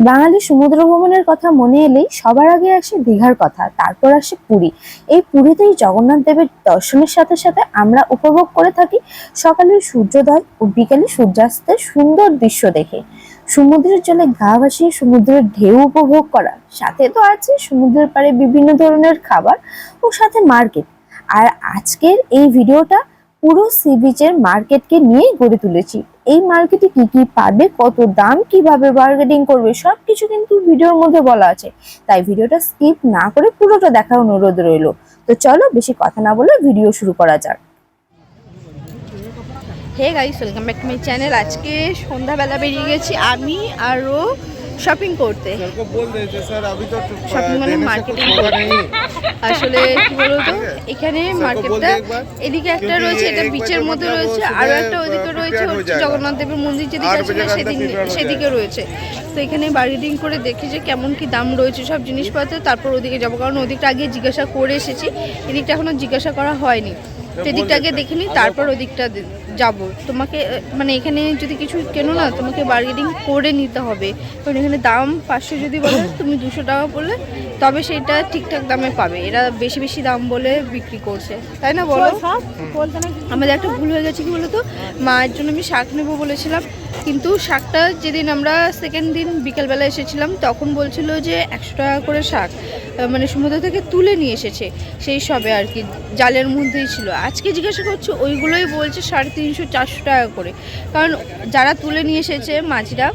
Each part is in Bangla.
বাঙালি সমুদ্র ভ্রমণের কথা মনে এলেই সবার আগে আসে দীঘার কথা, তারপর আসে পুরী। এই পুরীতেই জগন্নাথ দেবের দর্শনের সাথে সাথে আমরা উপভোগ করে থাকি সকালের সূর্যোদয় ও বিকেলে সূর্যাস্তের সুন্দর দৃশ্য দেখে। সমুদ্রের জলে গা ভাসিয়ে সমুদ্রের ঢেউ উপভোগ করা, সাথে তো আছে সমুদ্রের পাড়ে বিভিন্ন ধরনের খাবার ও সাথে মার্কেট। আর আজকের এই ভিডিওটা পুরো সি বিচের মার্কেটকে নিয়ে গড়ে তুলেছি। এই মার্কেটে কি কি পাবে, কত দাম, কিভাবে বার্গেনিং করবে, সবকিছু কিন্তু ভিডিওর মধ্যে বলা আছে। তাই ভিডিওটা স্কিপ না করে পুরোটা দেখার অনুরোধ রইল। তো চলো বেশি কথা না বলে ভিডিও শুরু করা যাক। Hey guys, welcome back to my channel. আজকে সন্ধ্যাবেলা বেরিয়ে গেছি আমি আরও শপিং করতে। শপিং মানে মার্কেটিং করতে। আসলে কি বলতো, এখানে মার্কেটটা এদিকে একটা রয়েছে, এটা বিচের মধ্যে রয়েছে, আরও একটা ওইদিকে রয়েছে হচ্ছে জগন্নাথ দেবের মন্দির যেদিকে আছে না সেদিকে রয়েছে। তো এখানে বার্গেনিং করে দেখি যে কেমন কি দাম রয়েছে সব জিনিসপত্র, তারপর ওদিকে যাবো। কারণ ওদিকটা আগে জিজ্ঞাসা করে এসেছি, এদিকটা এখনও জিজ্ঞাসা করা হয়নি। সেদিকটা আগে দেখে নিই, তারপর ওদিকটা যাব। তোমাকে মানে এখানে যদি কিছু কেনো না, তোমাকে বার্গেনিং করে নিতে হবে। কারণ এখানে দাম 500 যদি বলে, তুমি 200 টাকা বললে তবে সেটা ঠিকঠাক দামে পাবে। এরা বেশি বেশি দাম বলে বিক্রি করছে, তাই না বলো? আমাদের একটা ভুল হয়ে গেছে, কি বলো তো, মায়ের জন্য আমি শাক নেবো বলেছিলাম, কিন্তু শাকটা যেদিন আমরা সেকেন্ড দিন বিকেলবেলা এসেছিলাম তখন বলছিল যে 100 টাকা করে শাক, মানে সমুদ্র থেকে তুলে নিয়ে এসেছে সেই সবে আর কি, জালের মধ্যেই ছিল। আজকে জিজ্ঞাসা করছি ওইগুলোই বলছে 350-400 টাকা করে। কারণ যারা তুলে নিয়ে এসেছে মাঝিরা,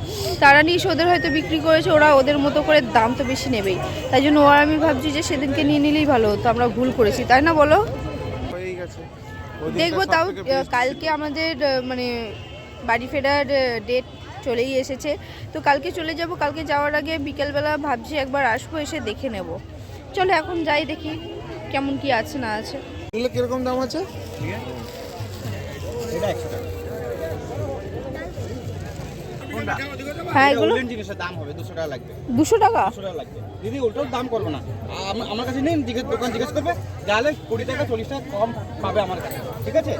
তারা নিয়ে এসে ওদের হয়তো বিক্রি করেছে, ওরা ওদের মতো করে দাম তো বেশি নেবেই। তাই জন্য ওরা, আমি ভাবছি যে সেদিনকে নিয়ে নিলেই ভালো হতো, আমরা ভুল করেছি, তাই না বলো? দেখবো। তাও কালকে আমাদের মানে বাড়ি ফেরার ডেট চলেই এসেছে, তো কালকে চলে যাব। কালকে যাওয়ার আগে বিকেলবেলা ভাবছি একবার আসবো, এসে দেখে নেব। চলো এখন যাই, দেখি কেমন কি আছে না আছে। এগুলো কিরকম দাম আছে? হ্যাঁ, এগুলো জিনিসের দাম হবে 200 টাকা লাগবে। 200 টাকা? 200 টাকা লাগবে দিদি, ওটাও দাম করবে না। আমার কাছে নেই, দোকান জিজ্ঞেস করবে, যাহলে 20 টাকা 40 টাকা কম পাবে আমার কাছে, ঠিক আছে?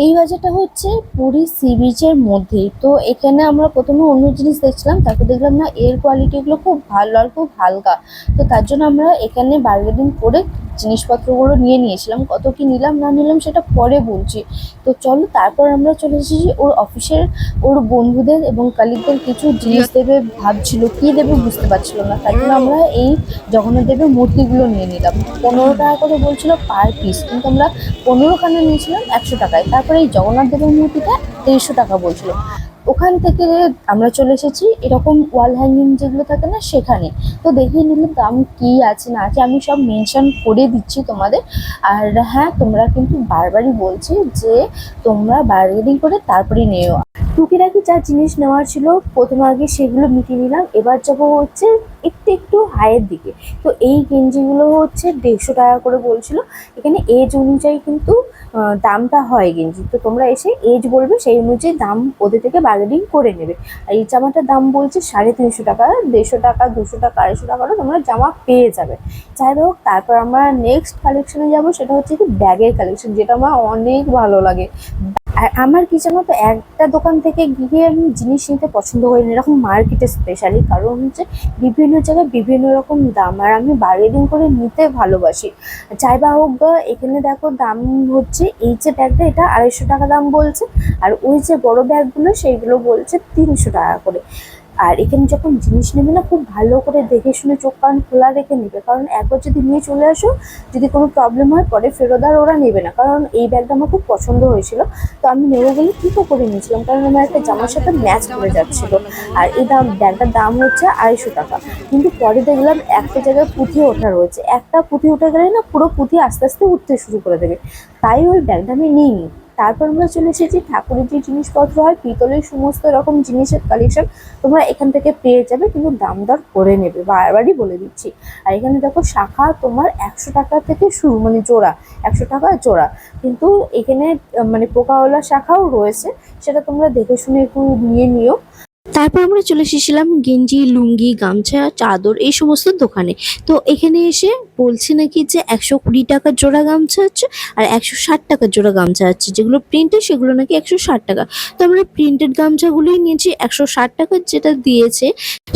এই বাজারটা হচ্ছে পুরী সি বিচের মধ্যেই। তো এখানে আমরা প্রথমে অন্য জিনিস দেখছিলাম, তারপর দেখলাম না এর কোয়ালিটিগুলো খুব ভালো আর খুব হালকা। তো তার জন্য আমরা এখানে বার্গেনিং করে জিনিসপত্রগুলো নিয়ে নিয়েছিলাম। কত কি নিলাম না নিলাম সেটা পরে বলছি। তো চলো, তারপর আমরা চলে এসেছি ওর অফিসের, ওর বন্ধুদের এবং কালিগদের কিছু জিনিস দেবে ভাবছিল, কি দেবে বুঝতে পারছিল না। তার জন্য আমরা এই জগন্নাথ দেবের মূর্তিগুলো নিয়ে নিলাম। 15 টাকা করে বলছিল পার পিস, কিন্তু আমরা 15খানা নিয়েছিলাম 100 টাকায়। তারপরে এই জগন্নাথ দেবের মূর্তিটা 150 টাকা বলছিল। ওখান থেকে আমরা চলে এসেছি এরকম ওয়াল হ্যাঙ্গিং যেগুলো থাকে না সেখানে। তো দেখিয়ে নিলে দাম কি আছে না আছে, আমি সব মেনশন করে দিচ্ছি তোমাদের। আর হ্যাঁ, তোমরা কিন্তু বারবারই বলছি যে তোমরা বার্গেনিং করে তারপরে নিও। টুকিটাকি যা জিনিস নেওয়ার ছিল প্রথমে আগে সেগুলো মিটিয়ে নিলাম। এবার যাবো হচ্ছে একটু একটু হাইয়ের দিকে। তো এই গেঞ্জিগুলো হচ্ছে 150 টাকা করে বলছিল। এখানে এজ অনুযায়ী কিন্তু দামটা হয় গেঞ্জি। তো তোমরা এসে এজ বলবে, সেই অনুযায়ী দাম ওদের থেকে বার্গেনিং করে নেবে। আর এই জামাটার দাম বলছে 350 টাকা। 150 টাকা, 200 টাকা, 250 টাকারও তোমরা জামা পেয়ে যাবে। যাই হোক, তারপর আমরা নেক্সট কালেকশনে যাব, সেটা হচ্ছে কি ব্যাগের কালেকশন, যেটা আমার অনেক ভালো লাগে। আর আমার কি জানো তো, একটা দোকান থেকে গিয়ে আমি জিনিস নিতে পছন্দ করি না, এরকম মার্কেটে স্পেশালি। কারণ হচ্ছে বিভিন্ন জায়গায় বিভিন্ন রকম দাম, আর আমি বার্গেনিং করে নিতে ভালোবাসি। যাই বা হোক, এখানে দেখো দাম হচ্ছে, এই যে ব্যাগটা এটা 250 টাকা দাম বলছে, আর ওই যে বড় ব্যাগগুলো সেইগুলো বলছে 300 টাকা করে। আর এখানে যখন জিনিস নেবে না, খুব ভালো করে দেখে শুনে চোখ কান খোলা রেখে নেবে। কারণ একবার যদি নিয়ে চলে আসো, যদি কোনো প্রবলেম হয় পরে ফেরত আর ওরা নেবে না। কারণ এই ব্যাগটা আমার খুব পছন্দ হয়েছিল, তো আমি নেবো বলে ঠিকও করে নিয়েছিলাম, কারণ আমার একটা জামার সাথে ম্যাচ করে যাচ্ছিল। আর এই ব্যাগটার দাম হচ্ছে 250 টাকা। কিন্তু পরে দেখলাম একটা জায়গায় পুঁথি ওঠা রয়েছে, একটা পুঁথি উঠে গেলে না পুরো পুঁথি আস্তে আস্তে উঠতে শুরু করে দেবে। তাই ওই ব্যাগটা আমি নিইনি। তারপর আমরা চলে এসেছি ঠাকুরের যে জিনিসপত্র হয়, পিতলের সমস্ত রকম জিনিসের কালেকশন তোমরা এখান থেকে পেয়ে যাবে, কিন্তু দাম দর করে নেবে, বারবারই বলে দিচ্ছি। আর এখানে দেখো শাখা তোমার 100 টাকা থেকে শুরু, মানে জোড়া 100 টাকা জোড়া। কিন্তু এখানে মানে পোকাওয়ালা শাখাও রয়েছে, সেটা তোমরা দেখে শুনে একটু নিয়ে নিও। তারপর আমরা চলে এসেছিলাম গেঞ্জি, লুঙ্গি, গামছা, চাদর এই সমস্ত দোকানে। তো এখানে এসে বলছে নাকি যে 120 টাকার জোড়া গামছা আছে আর 160 টাকার জোড়া গামছা আছে, যেগুলো প্রিন্টেড সেগুলো নাকি 160 টাকা। তো আমরা প্রিন্টেড গামছাগুলোই নিয়েছি, 160 টাকার যেটা দিয়েছে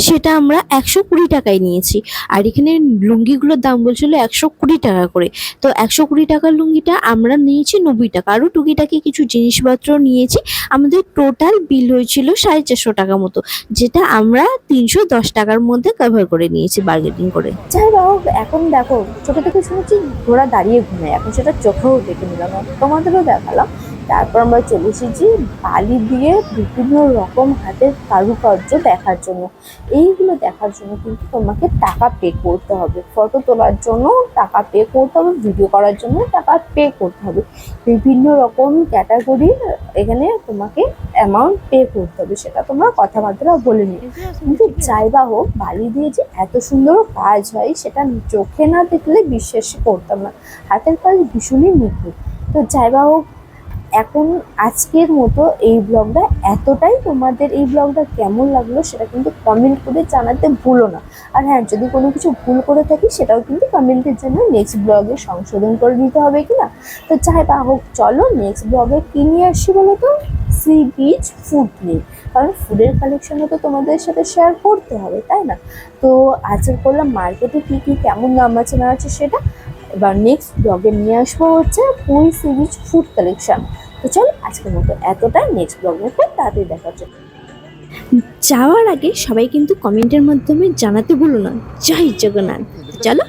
সেটা আমরা 120 টাকায় নিয়েছি। আর এখানে লুঙ্গিগুলোর দাম বলছিল 120 টাকা করে। তো 120 টাকার লুঙ্গিটা আমরা নিয়েছি 90 টাকা, আরও টুকিটাকি কিছু জিনিসপত্র নিয়েছি। আমাদের টোটাল বিল হয়েছিল 450 টাকা মতো, যেটা আমরা 310 টাকার মধ্যে কভার করে নিয়েছি বার্গেনিং করে। যাই হোক, এখন দেখো ছোট থেকে শুনেছি ঘোড়া দাঁড়িয়ে ঘুমায়, এখন সেটা চোখেও দেখে নিলাম, তোমাদেরও দেখালাম। তারপর আমরা চলে এসেছি বালি দিয়ে বিভিন্ন রকম হাতের কারুকার্য দেখার জন্য। এইগুলো দেখার জন্য কিন্তু তোমাকে টাকা পে করতে হবে, ফটো তোলার জন্য টাকা পে করতে হবে, ভিডিও করার জন্য টাকা পে করতে হবে। বিভিন্ন রকম ক্যাটাগরির এখানে তোমাকে অ্যামাউন্ট পে করতে হবে, সেটা তোমরা কথাবার্তা বলে নিও। কিন্তু যাই বা হোক, বালি দিয়ে যে এত সুন্দর কাজ হয় সেটা চোখে না দেখলে বিশ্বাস করতাম না। হাতের কাজ ভীষণই নিখুঁত। তো যাই বা হোক, এখন আজকের মতো এই ব্লগটা এতটাই। তোমাদের এই ব্লগটা কেমন লাগলো সেটা কিন্তু কমেন্ট করে জানাতে ভুলো না। আর হ্যাঁ, যদি কোনো কিছু ভুল করে থাকি সেটাও কিন্তু কমেন্টের জন্য নেক্সট ব্লগে সংশোধন করে দিতে হবে কিনা। তো যাই বা হোক, চলো নেক্সট ব্লগে কী নিয়ে আসি বলো তো? সি বিচ ফুড নিয়ে, কারণ ফুডের কালেকশনও তো তোমাদের সাথে শেয়ার করতে হবে, তাই না? তো আজকে করলাম মার্কেটে কী কী কেমন দাম আছে না আছে সেটা। এবার নেক্সট ব্লগে নিয়ে আসবো হচ্ছে Puri sea beach food collection. তো চলো আজকের মতো এতটাই, নেক্সট ব্লগের পর তাড়াতাড়ি দেখা হচ্ছে। যাওয়ার আগে সবাই কিন্তু কমেন্টের মাধ্যমে জানাতে ভুলো না, জয় জগন্নাথ। চলো